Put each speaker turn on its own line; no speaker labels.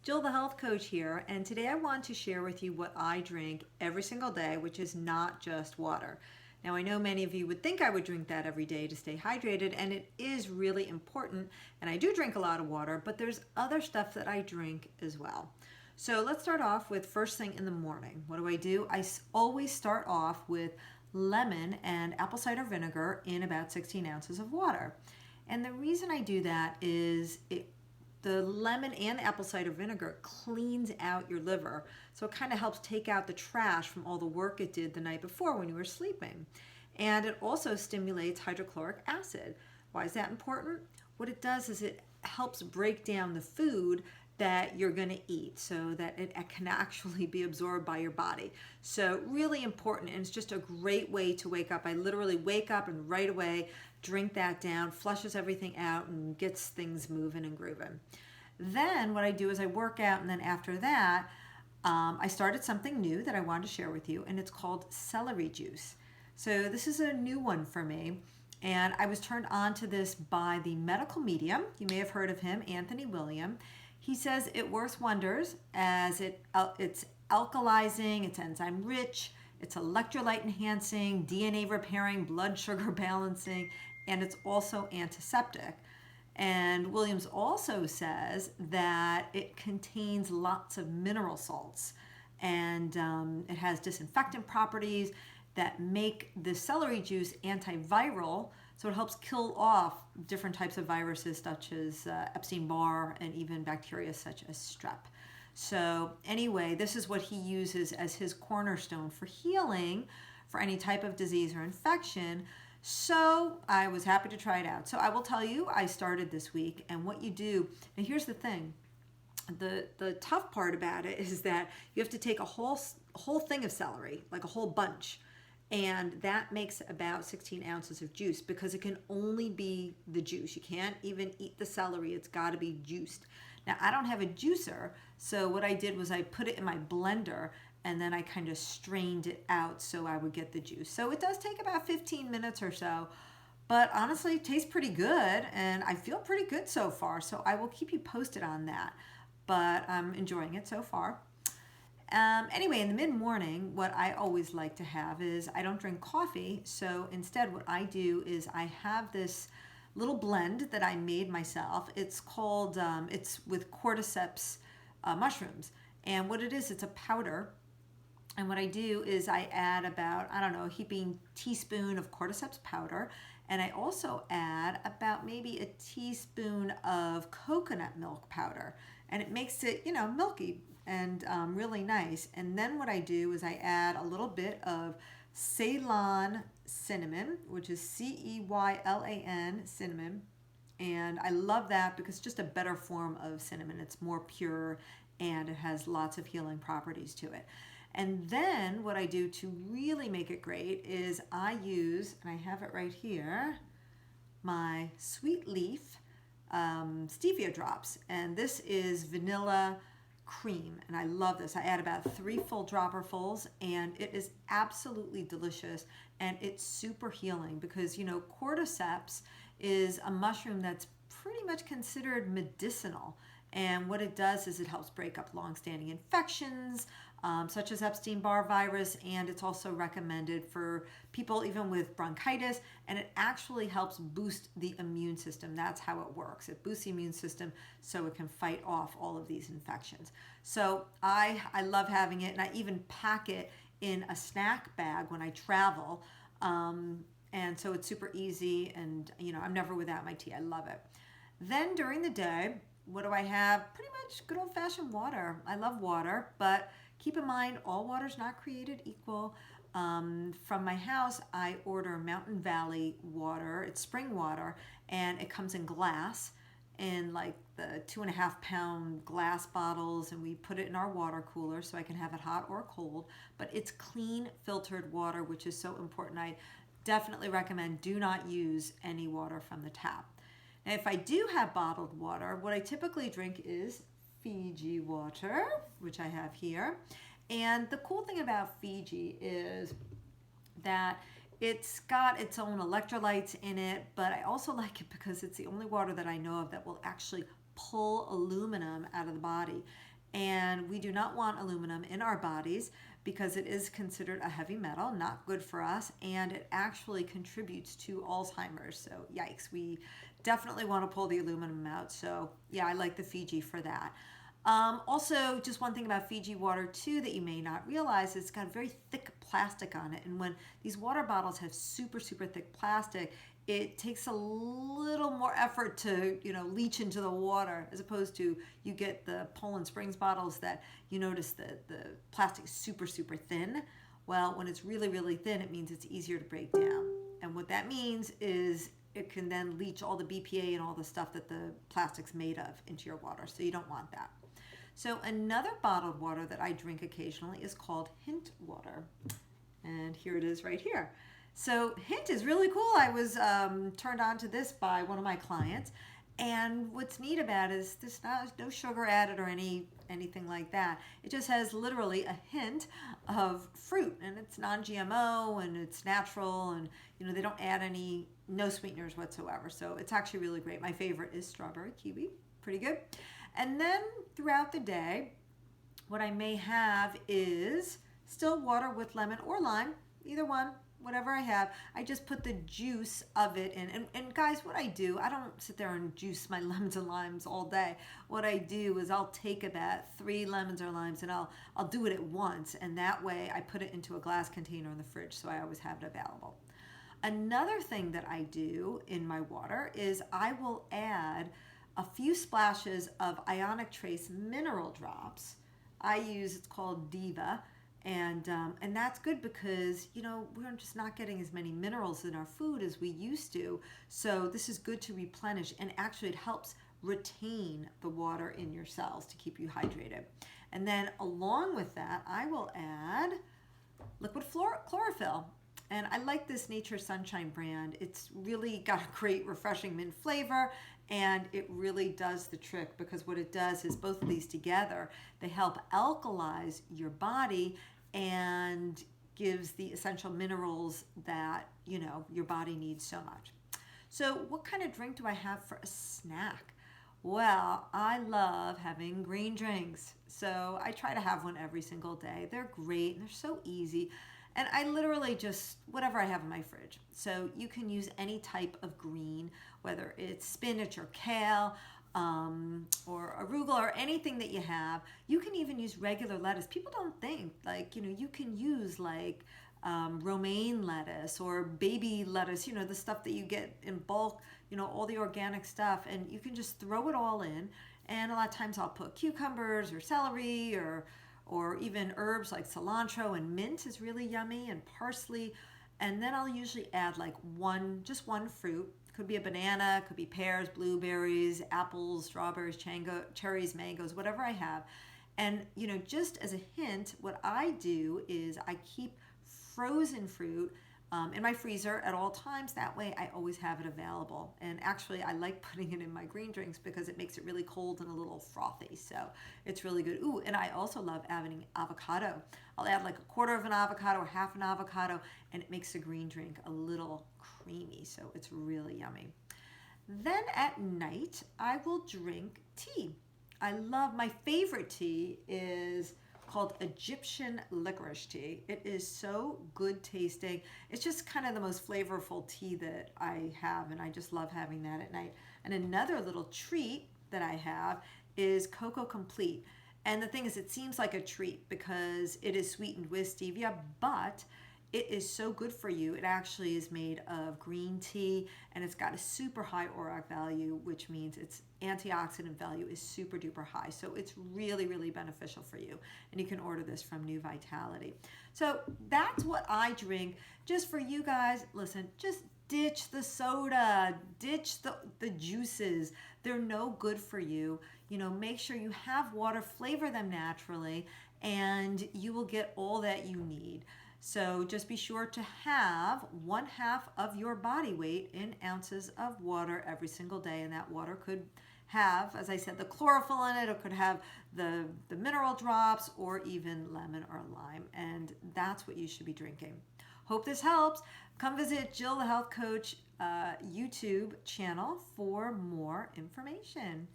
Jill, the health coach here, and today I want to share with you what I drink every single day, which is not just water. Now, I know many of you would think I would drink that every day to stay hydrated, and it is really important, and I do drink a lot of water, but there's other stuff that I drink as well. So let's start off with first thing in the morning. What do? Always start off with lemon and apple cider vinegar in about 16 ounces of water. And the reason I do that is the lemon and the apple cider vinegar cleans out your liver. So it kind of helps take out the trash from all the work it did the night before when you were sleeping. And it also stimulates hydrochloric acid. Why is that important? What it does is it helps break down the food that you're going to eat so that it can actually be absorbed by your body. So really important, and it's just a great way to wake up. I literally wake up and right away drink that down, flushes everything out and gets things moving and grooving. Then what I do is I work out, and then after that I started something new that I wanted to share with you, and it's called celery juice. So this is a new one for me, and I was turned on to this by the medical medium. You may have heard of him, Anthony William. He says it works wonders as it's alkalizing, it's enzyme rich, it's electrolyte enhancing, DNA repairing, blood sugar balancing, and it's also antiseptic. And Williams also says that it contains lots of mineral salts, and it has disinfectant properties that make the celery juice antiviral, so it helps kill off different types of viruses such as Epstein-Barr and even bacteria such as strep. So anyway, this is what he uses as his cornerstone for healing for any type of disease or infection. So I was happy to try it out. So I will tell you, I started this week, and what you do, and here's the thing, the tough part about it is that you have to take a whole thing of celery, like a whole bunch, and that makes about 16 ounces of juice because it can only be the juice. You can't even eat the celery. It's got to be juiced. Now, I don't have a juicer, so what I did was I put it in my blender, and then I kind of strained it out so I would get the juice. So it does take about 15 minutes or so, but honestly, it tastes pretty good, and I feel pretty good so far, so I will keep you posted on that, but I'm enjoying it so far. Anyway, in the mid-morning, what I always like to have is I don't drink coffee, so instead what I do is I have this little blend that I made myself. It's called, it's with cordyceps mushrooms, and what it is, it's a powder. And what I do is I add about, I don't know, a heaping teaspoon of cordyceps powder, and I also add about maybe a teaspoon of coconut milk powder, and it makes it, milky and really nice. And then what I do is I add a little bit of Ceylon cinnamon, which is Ceylan cinnamon, and I love that because it's just a better form of cinnamon. It's more pure and it has lots of healing properties to it. And then what I do to really make it great is I use, and I have it right here, my Sweet Leaf stevia drops, and this is vanilla cream, and I love this. I add about 3 full dropperfuls, and it is absolutely delicious, and it's super healing because cordyceps is a mushroom that's pretty much considered medicinal, and what it does is it helps break up long-standing infections such as Epstein-Barr virus, and it's also recommended for people even with bronchitis, and it actually helps boost the immune system. That's how it works. It boosts the immune system so it can fight off all of these infections. So I love having it, and I even pack it in a snack bag when I travel, and so it's super easy, and I'm never without my tea. I love it. Then during the day, what do I have? Pretty much good old-fashioned water. I love water, but keep in mind, all water's not created equal. From my house, I order Mountain Valley water. It's spring water, and it comes in glass, in like the 2.5-pound glass bottles, and we put it in our water cooler so I can have it hot or cold. But it's clean, filtered water, which is so important. I definitely recommend do not use any water from the tap. Now, if I do have bottled water, what I typically drink is Fiji water, which I have here. And the cool thing about Fiji is that it's got its own electrolytes in it, but I also like it because it's the only water that I know of that will actually pull aluminum out of the body. And we do not want aluminum in our bodies because it is considered a heavy metal, not good for us, and it actually contributes to Alzheimer's. So yikes, we definitely want to pull the aluminum out. So yeah, I like the Fiji for that. Also, just one thing about Fiji water too that you may not realize, it's got very thick plastic on it. And when these water bottles have super, super thick plastic, it takes a little more effort to, leach into the water, as opposed to you get the Poland Springs bottles that you notice that the plastic is super, super thin. Well, when it's really, really thin, it means it's easier to break down. And what that means is it can then leach all the BPA and all the stuff that the plastic's made of into your water. So you don't want that. So another bottled water that I drink occasionally is called Hint water. And here it is right here. So Hint is really cool. I was turned on to this by one of my clients. And what's neat about it is there's no sugar added or anything like that. It just has literally a hint of fruit, and it's non-GMO and it's natural, and they don't add no sweeteners whatsoever. So it's actually really great. My favorite is strawberry kiwi. Pretty good. And then throughout the day, what I may have is still water with lemon or lime, either one, whatever I have. I just put the juice of it in. And guys, what I do, I don't sit there and juice my lemons and limes all day. What I do is I'll take about 3 lemons or limes and I'll do it at once. And that way I put it into a glass container in the fridge, so I always have it available. Another thing that I do in my water is I will add a few splashes of Ionic Trace mineral drops. It's called Diva, and that's good because we're just not getting as many minerals in our food as we used to. So this is good to replenish, and actually it helps retain the water in your cells to keep you hydrated. And then along with that, I will add liquid chlorophyll. And I like this Nature Sunshine brand. It's really got a great refreshing mint flavor, and it really does the trick, because what it does is both of these together, they help alkalize your body and gives the essential minerals that your body needs so much. So what kind of drink do I have for a snack? Well, I love having green drinks. So I try to have one every single day. They're great and they're so easy. And I literally just, whatever I have in my fridge. So you can use any type of green, whether it's spinach or kale, or arugula, or anything that you have. You can even use regular lettuce. People don't think, you can use romaine lettuce or baby lettuce, the stuff that you get in bulk, all the organic stuff, and you can just throw it all in. And a lot of times I'll put cucumbers or celery or even herbs like cilantro, and mint is really yummy, and parsley. And then I'll usually add just one fruit. Could be a banana, could be pears, blueberries, apples, strawberries, cherries, mangoes, whatever I have. And, just as a hint, what I do is I keep frozen fruit in my freezer at all times. That way I always have it available. And actually I like putting it in my green drinks because it makes it really cold and a little frothy. So it's really good. Ooh, and I also love adding avocado. I'll add 1/4 of an avocado or half an avocado, and it makes the green drink a little creamy. So it's really yummy. Then at night, I will drink tea. My favorite tea is called Egyptian licorice tea. It is so good tasting. It's just kind of the most flavorful tea that I have, and I just love having that at night. And another little treat that I have is Cocoa Complete. And the thing is, it seems like a treat because it is sweetened with stevia, but it is so good for you. It actually is made of green tea, and it's got a super high ORAC value, which means its antioxidant value is super duper high. So it's really, really beneficial for you. And you can order this from New Vitality. So that's what I drink. Just for you guys, listen, just ditch the soda, ditch the juices. They're no good for you. Make sure you have water, flavor them naturally, and you will get all that you need. So just be sure to have 1/2 of your body weight in ounces of water every single day. And that water could have, as I said, the chlorophyll in it. It could have the mineral drops, or even lemon or lime. And that's what you should be drinking. Hope this helps. Come visit Jill the Health Coach YouTube channel for more information.